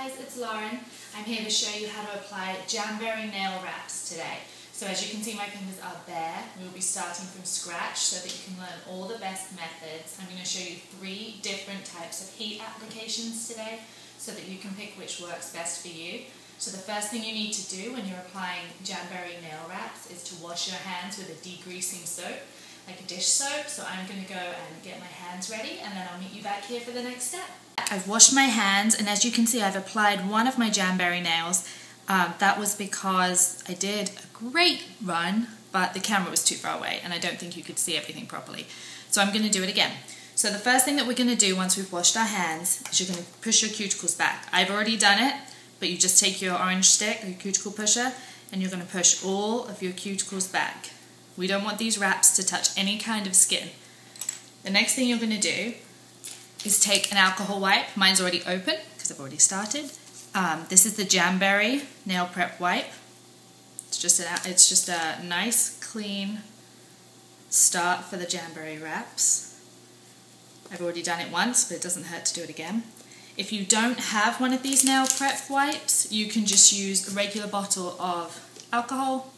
guys, it's Lauren. I'm here to show you how to apply Jamberry nail wraps today. So as you can see, my fingers are bare. We will be starting from scratch so that you can learn all the best methods. I'm going to show you 3 different types of heat applications today so that you can pick which works best for you. So the first thing you need to do when you're applying Jamberry nail wraps is to wash your hands with a degreasing soap, like a dish soap. So I'm going to go and get my hands ready and then I'll meet you back here for the next step. I've washed my hands and as you can see I've applied one of my Jamberry nails. That was because I did a great run but the camera was too far away and I don't think you could see everything properly. So I'm going to do it again. So the first thing that we're going to do once we've washed our hands is you're going to push your cuticles back. I've already done it, but you just take your orange stick, your cuticle pusher, and you're going to push all of your cuticles back. We don't want these wraps to touch any kind of skin. The next thing you're going to do is take an alcohol wipe. Mine's already open because I've already started. This is the Jamberry nail prep wipe. It's just a nice clean start for the Jamberry wraps. I've already done it once, but it doesn't hurt to do it again. If you don't have one of these nail prep wipes, you can just use a regular bottle of alcohol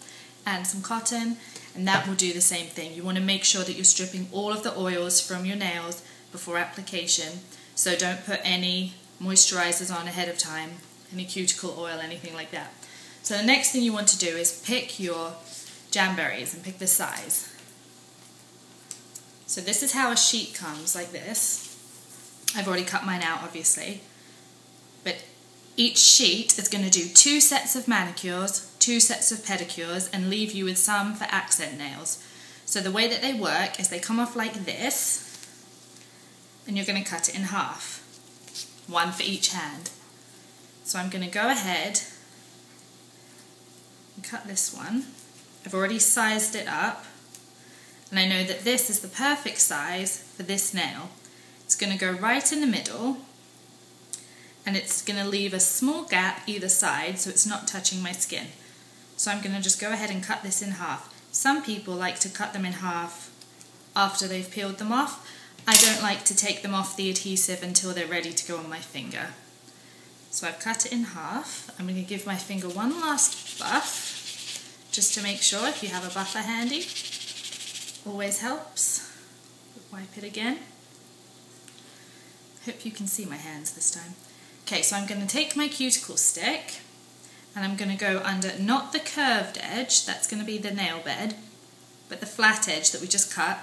and some cotton, and that will do the same thing. You want to make sure that you're stripping all of the oils from your nails before application, so don't put any moisturizers on ahead of time, any cuticle oil, anything like that. So the next thing you want to do is pick your Jamberries and pick the size. So this is how a sheet comes, like this. I've already cut mine out obviously, but each sheet is going to do 2 sets of manicures, 2 sets of pedicures, and leave you with some for accent nails. So the way that they work is they come off like this, and you're going to cut it in half, 1 for each hand. So I'm going to go ahead and cut this one. I've already sized it up, and I know that this is the perfect size for this nail. It's going to go right in the middle, and it's going to leave a small gap either side so it's not touching my skin. So I'm going to just go ahead and cut this in half. Some people like to cut them in half after they've peeled them off. I don't like to take them off the adhesive until they're ready to go on my finger. So I've cut it in half. I'm going to give my finger one last buff, just to make sure. If you have a buffer handy, always helps. Wipe it again. Hope you can see my hands this time. Okay, so I'm going to take my cuticle stick and I'm going to go under, not the curved edge, that's going to be the nail bed, but the flat edge that we just cut.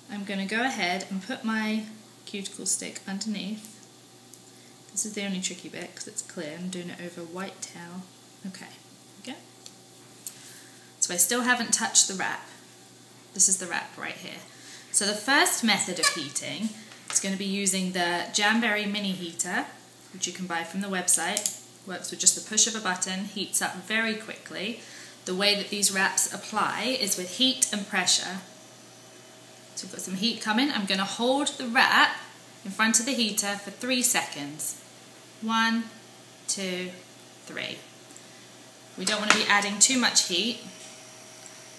I'm going to go ahead and put my cuticle stick underneath. This is the only tricky bit because it's clear. I'm doing it over a white towel. Okay, okay. So I still haven't touched the wrap. This is the wrap right here. So the first method of heating is going to be using the Jamberry Mini Heater, which you can buy from the website. Works with just the push of a button, heats up very quickly. The way that these wraps apply is with heat and pressure. So we've got some heat coming. I'm going to hold the wrap in front of the heater for 3 seconds. 1, 2, 3. We don't want to be adding too much heat.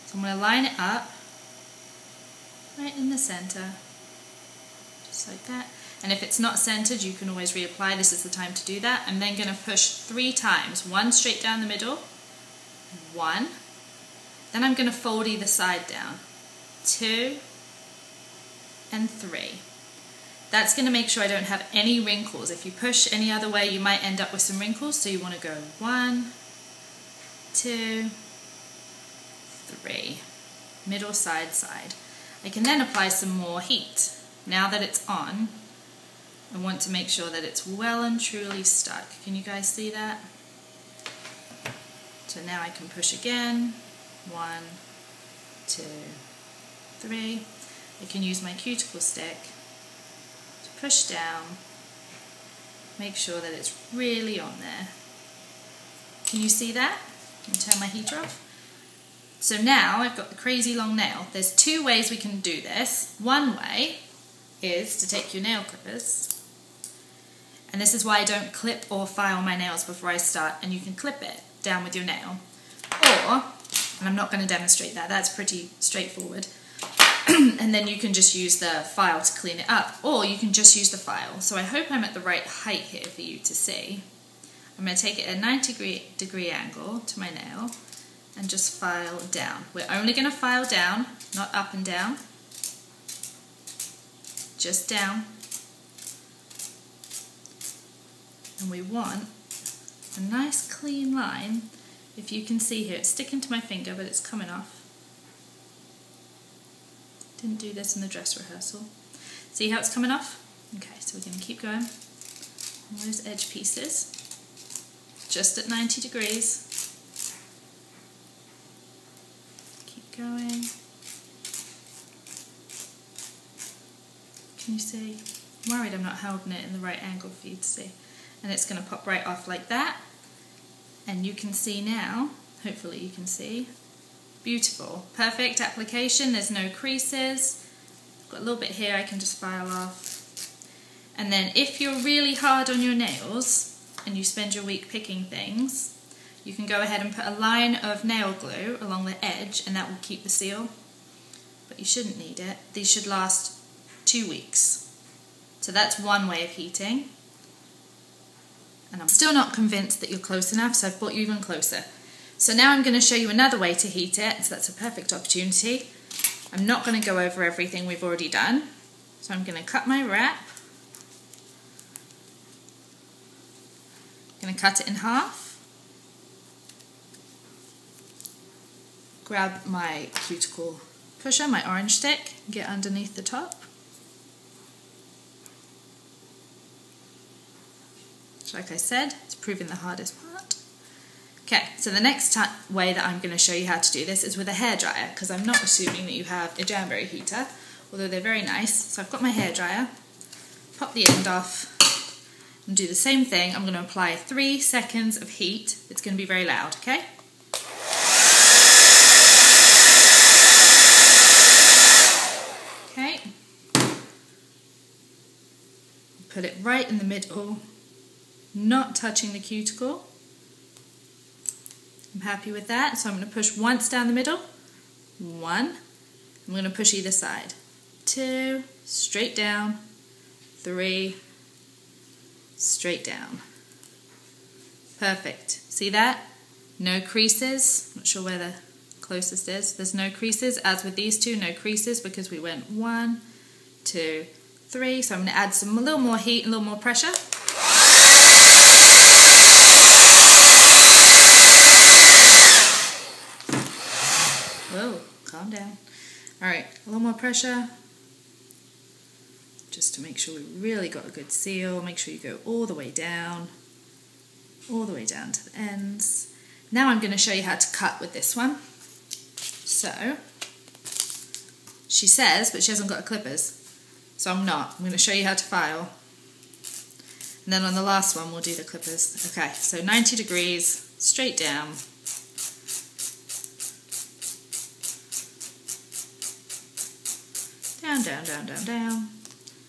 So I'm going to line it up right in the center, just like that. And if it's not centered, you can always reapply. This is the time to do that. I'm then going to push 3 times. 1 straight down the middle. 1. Then I'm going to fold either side down. 2. And 3. That's going to make sure I don't have any wrinkles. If you push any other way, you might end up with some wrinkles. So you want to go 1, 2, 3. Middle, side, side. I can then apply some more heat. Now that it's on, I want to make sure that it's well and truly stuck. Can you guys see that? So now I can push again. 1, 2, 3. I can use my cuticle stick to push down, make sure that it's really on there. Can you see that? Can you turn my heater off? So now I've got the crazy long nail. There's 2 ways we can do this. One way is to take your nail clippers, and this is why I don't clip or file my nails before I start, and you can clip it down with your nail. Or, and I'm not going to demonstrate that, that's pretty straightforward, and then you can just use the file to clean it up, or you can just use the file. So I hope I'm at the right height here for you to see. I'm going to take it at a 90-degree angle to my nail and just file down. We're only going to file down, not up and down, just down. And we want a nice clean line. If you can see here, it's sticking to my finger, but it's coming off. Didn't do this in the dress rehearsal. See how it's coming off? Okay, so we're going to keep going. All those edge pieces, just at 90 degrees. Keep going. Can you see? I'm worried I'm not holding it in the right angle for you to see. And it's going to pop right off like that. And you can see now, hopefully you can see, beautiful. Perfect application, there's no creases. Got a little bit here I can just file off. And then if you're really hard on your nails and you spend your week picking things, you can go ahead and put a line of nail glue along the edge and that will keep the seal. But you shouldn't need it. These should last 2 weeks. So that's one way of heating. And I'm still not convinced that you're close enough, so I've brought you even closer. So now I'm going to show you another way to heat it, so that's a perfect opportunity. I'm not going to go over everything we've already done. So I'm going to cut my wrap. I'm going to cut it in half. Grab my cuticle pusher, my orange stick, get underneath the top. Like I said, it's proving the hardest part. Okay, so the next way that I'm going to show you how to do this is with a hairdryer, because I'm not assuming that you have a Jamberry heater, although they're very nice. So I've got my hairdryer, pop the end off, and do the same thing. I'm going to apply 3 seconds of heat. It's going to be very loud, okay? Okay. Put it right in the middle. Not touching the cuticle. I'm happy with that, so I'm going to push once down the middle. 1. I'm going to push either side. 2, straight down. 3, straight down. Perfect. See that? No creases. Not sure where the closest is. There's no creases. As with these two, no creases because we went 1, 2, 3. So I'm going to add a little more heat, a little more pressure. Whoa, calm down. Alright, a little more pressure. Just to make sure we really got a good seal. Make sure you go all the way down to the ends. Now I'm going to show you how to cut with this one. So, she says, but she hasn't got clippers. So I'm not. I'm going to show you how to file. And then on the last one we'll do the clippers. Okay, so 90 degrees, straight down. Down, down, down, down, down.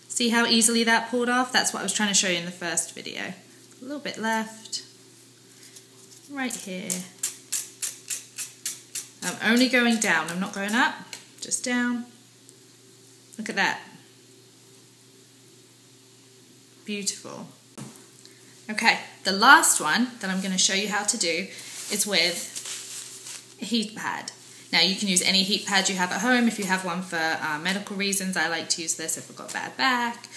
See how easily that pulled off? That's what I was trying to show you in the first video. A little bit left. Right here. I'm only going down. I'm not going up. Just down. Look at that. Beautiful. Okay, the last one that I'm going to show you how to do is with a heat pad. Now you can use any heat pad you have at home. If you have one for medical reasons, I like to use this if I've got a bad back,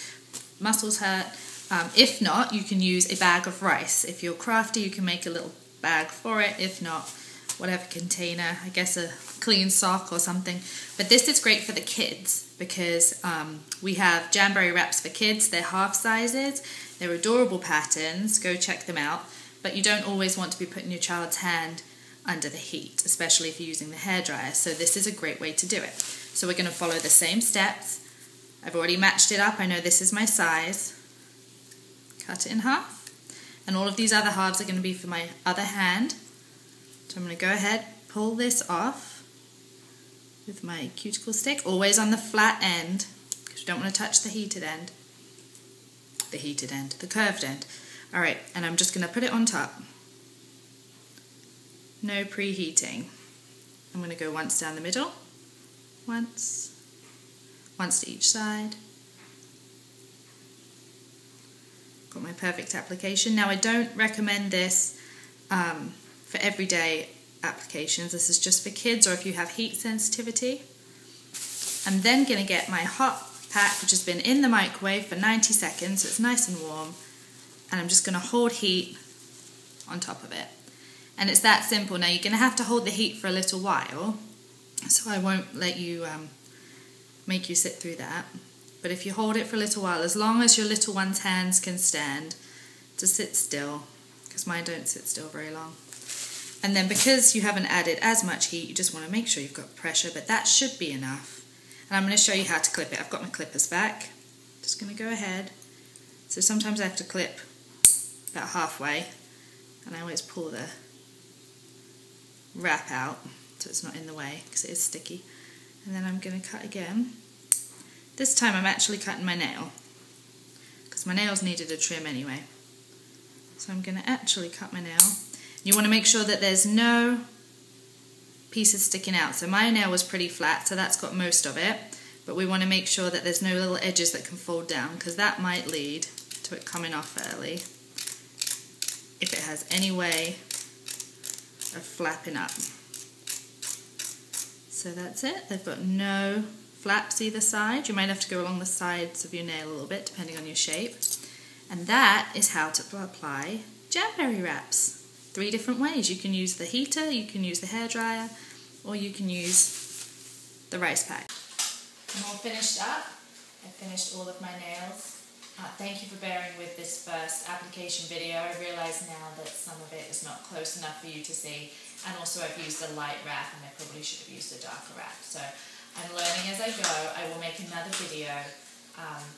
muscles hurt. If not, you can use a bag of rice. If you're crafty, you can make a little bag for it. If not, whatever container, I guess a clean sock or something. But this is great for the kids because we have Jamberry wraps for kids. They're half sizes. They're adorable patterns. Go check them out. But you don't always want to be putting your child's hand under the heat, especially if you're using the hairdryer. So this is a great way to do it. So we're going to follow the same steps. I've already matched it up. I know this is my size. Cut it in half. And all of these other halves are going to be for my other hand. So I'm going to go ahead, pull this off with my cuticle stick, always on the flat end, because we don't want to touch the heated end. The curved end. Alright, and I'm just going to put it on top. No preheating. I'm going to go once down the middle. Once. once to each side. Got my perfect application. Now I don't recommend this for everyday applications. This is just for kids or if you have heat sensitivity. I'm then going to get my hot pack, which has been in the microwave for 90 seconds, so it's nice and warm, and I'm just going to hold heat on top of it. And it's that simple. Now you're going to have to hold the heat for a little while, so I won't let you make you sit through that. But if you hold it for a little while, as long as your little one's hands can stand to sit still, because mine don't sit still very long. And then because you haven't added as much heat, you just want to make sure you've got pressure, but that should be enough. And I'm going to show you how to clip it. I've got my clippers back. Just going to go ahead. So sometimes I have to clip about halfway, and I always pull the wrap out so it's not in the way because it is sticky. And then I'm going to cut again. This time I'm actually cutting my nail because my nails needed a trim anyway. So I'm going to actually cut my nail. You want to make sure that there's no pieces sticking out. So my nail was pretty flat, so that's got most of it. But we want to make sure that there's no little edges that can fold down because that might lead to it coming off early if it has any way of flapping up. So that's it. They've got no flaps either side. You might have to go along the sides of your nail a little bit depending on your shape. And that is how to apply Jamberry wraps. 3 different ways. You can use the heater, you can use the hairdryer, or you can use the rice pack. I'm all finished up. I finished all of my nails. Thank you for bearing with this first application video. I realise now that some of it is not close enough for you to see, and also I've used a light wrap and I probably should have used a darker wrap. So I'm learning as I go. I will make another video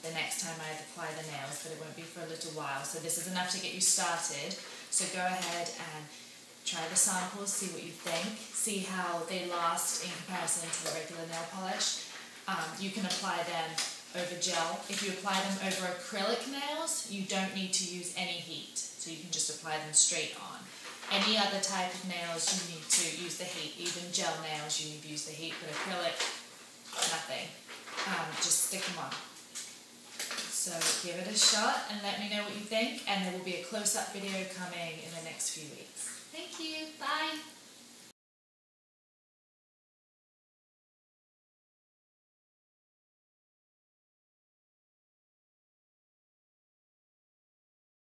the next time I apply the nails, but it won't be for a little while. So this is enough to get you started. So go ahead and try the samples, see what you think, see how they last in comparison to the regular nail polish. You can apply them over gel. If you apply them over acrylic nails, you don't need to use any heat, so you can just apply them straight on. Any other type of nails, you need to use the heat. Even gel nails, you need to use the heat, but acrylic, nothing. Just stick them on. So give it a shot and let me know what you think, and there will be a close-up video coming in the next few weeks. Thank you.